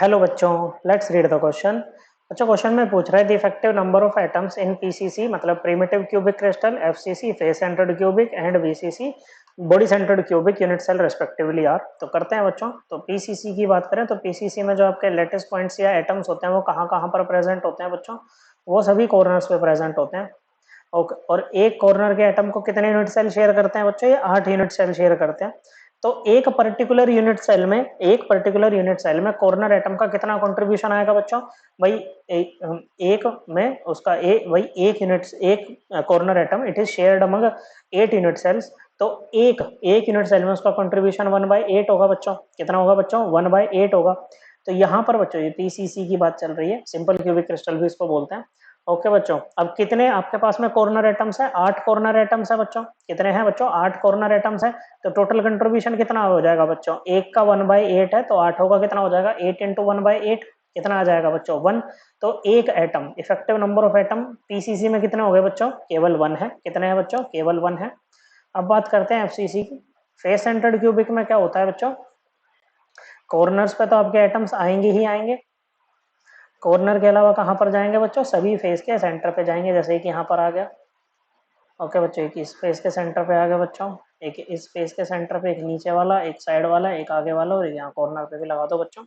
Hello बच्चों, let's read the question. बच्चों question में पूछ रहा है the effective number of atoms in PCC मतलब primitive cubic crystal, FCC face centred cubic and BCC body centred cubic unit cell respectively are. तो करते हैं बच्चों। तो पीसीसी की बात करें तो पीसीसी में जो आपके लेटेस्ट पॉइंट्स या एटम्स होते हैं वो कहाँ कहाँ पर प्रेजेंट होते हैं बच्चों? वो सभी कॉर्नर्स पे प्रेजेंट होते हैं। ओके, और एक कॉर्नर के एटम को कितने यूनिट सेल शेयर करते हैं बच्चों? ये 8 यूनिट सेल शेयर करते हैं। तो एक पर्टिकुलर यूनिट सेल में कॉर्नर एटम का कितना कंट्रीब्यूशन आएगा बच्चों? भाई एक में उसका एक corner atom it is shared among 8 unit cells. तो एक एक यूनिट सेल में उसका कंट्रीब्यूशन 1/8 होगा बच्चों। कितना होगा बच्चों? 1/8 होगा। तो यहाँ पर बच्चों ये पीसीसी की बात चल रही है, सिंपल क्यूबिक क्रिस्टल भी इसको बोलते हैं। ओके बच्चों, अब कितने आपके पास में कॉर्नर एटम्स है? 8 कॉर्नर एटम्स है बच्चों। कितने हैं बच्चों? 8 कॉर्नर एटम्स है। तो टोटल कंट्रीब्यूशन कितना हो जाएगा बच्चों? एक का 1/8 है तो 8 होगा, कितना हो जाएगा? 8 इंटू 1/8 कितना आ जाएगा बच्चों? 1। तो एक atom, effective number of atom PCC में कितने हो गए बच्चों? केवल 1 है। कितने हैं बच्चों? केवल 1 है। अब बात करते हैं एफसीसी की। फेस सेंटर्ड क्यूबिक में क्या होता है बच्चों? कॉर्नर्स पे तो आपके एटम्स आएंगे ही आएंगे। कॉर्नर के अलावा कहाँ पर जाएंगे बच्चों? सभी फेस के सेंटर पे जाएंगे, जैसे कि यहाँ पर आ गया। ओके बच्चों, एक इस फेस के सेंटर पे आ गया बच्चों, एक इस फेस के सेंटर पे, एक नीचे वाला, एक साइड वाला, एक आगे वाला, और यहाँ कॉर्नर पे भी लगा दो बच्चों।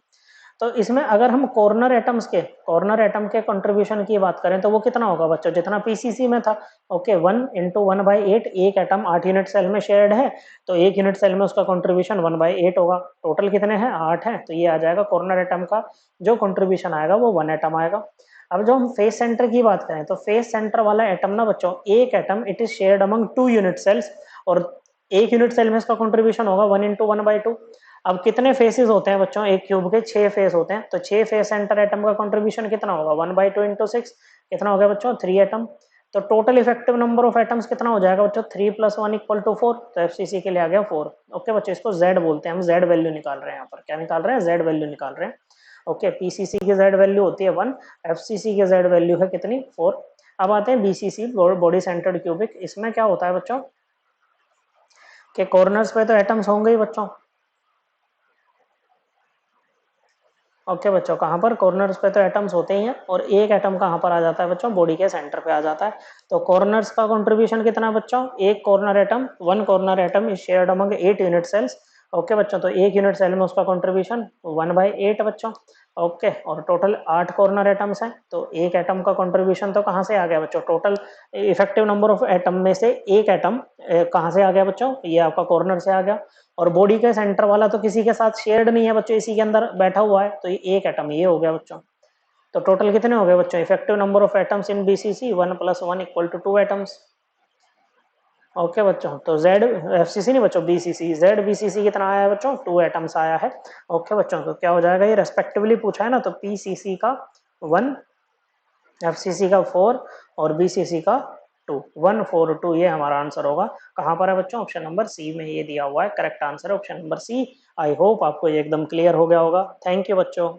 तो इसमें अगर हम कॉर्नर एटम के कंट्रीब्यूशन की बात करें तो वो कितना होगा बच्चों? जितना पीसीसी में था। Okay, 1 into 1/8। एक एटम 8 यूनिट सेल में शेयर्ड है तो एक यूनिट सेल में उसका कंट्रीब्यूशन 1/8 होगा। टोटल कितने हैं? 8 है। तो ये आ जाएगा कॉर्नर एटम का जो कंट्रीब्यूशन आएगा वो 1 एटम आएगा। अब जो हम फेस सेंटर की बात करें तो फेस सेंटर वाला एटम ना बच्चों, एक atom it is shared among 2 unit cells, और एक यूनिट सेल में इसका कंट्रीब्यूशन होगा 1 इंटू 1/2। अब कितने फेसेस होते हैं बच्चों? एक क्यूब के 6 फेस होते हैं। तो 6 फेस सेंटर एटम का कंट्रीब्यूशन कितना होगा? 1/2 इंटू 6 कितना हो गया बच्चों? 3 एटम। तो total effective number of atoms कितना हो जाएगा बच्चों? 3 + 1 = 4। तो एफसीसी के लिए आ गया 4। ओके बच्चों, इसको जेड बोलते हैं, हम जेड वैल्यू निकाल रहे हैं। यहाँ पर क्या निकाल रहे हैं? जेड वैल्यू निकाल रहे हैं। ओके, पीसीसी की जेड वैल्यू होती है 1, एफसीसी की जेड वैल्यू है कितनी? 4। अब आते हैं बीसीसी, बॉडी सेंटर्ड क्यूबिक। इसमें क्या होता है बच्चों कि कॉर्नर्स पे तो एटम्स होंगे ही बच्चों। ओके बच्चों, कहाँ पर? कॉर्नर्स पे तो एटम्स होते ही हैं, और एक एटम कहाँ पर आ जाता है बच्चों? बॉडी के सेंटर पे आ जाता है। तो कॉर्नर्स का कंट्रीब्यूशन कितना बच्चों? एक corner atom, 1 corner atom is shared among 8 unit cells. Okay बच्चों, तो एक यूनिट सेल में उसका कंट्रीब्यूशन 1/8 बच्चों। ओके, और टोटल 8 कॉर्नर एटम्स हैं तो एक एटम का कंट्रीब्यूशन तो कहाँ से आ गया बच्चों? Total effective number of atom में से एक एटम कहाँ से आ गया बच्चों? ये आपका कॉर्नर से आ गया। और बॉडी के सेंटर वाला तो किसी के साथ शेयर्ड नहीं है बच्चों, इसी के अंदर बैठा हुआ है, तो ये एक एटम ये हो गया बच्चों। तो टोटल कितने हो गए बच्चों? Effective number of atoms in BCC 1 + 1 = 2 atoms. Okay बच्चों, तो जेड एफसीसी नहीं बच्चों, बीसीसी, जेड बीसीसी कितना आया है बच्चों? 2 एटम्स आया है। ओके बच्चों, तो क्या हो जाएगा? ये रेस्पेक्टिवली पूछा है ना, तो पीसीसी का 1, एफसीसी का 4 और बीसीसी का 2, 1 4 2 ये हमारा आंसर होगा। कहाँ पर है बच्चों? ऑप्शन नंबर सी में ये दिया हुआ है, करेक्ट आंसर है option number C. I hope आपको ये एकदम क्लियर हो गया होगा। थैंक यू बच्चों।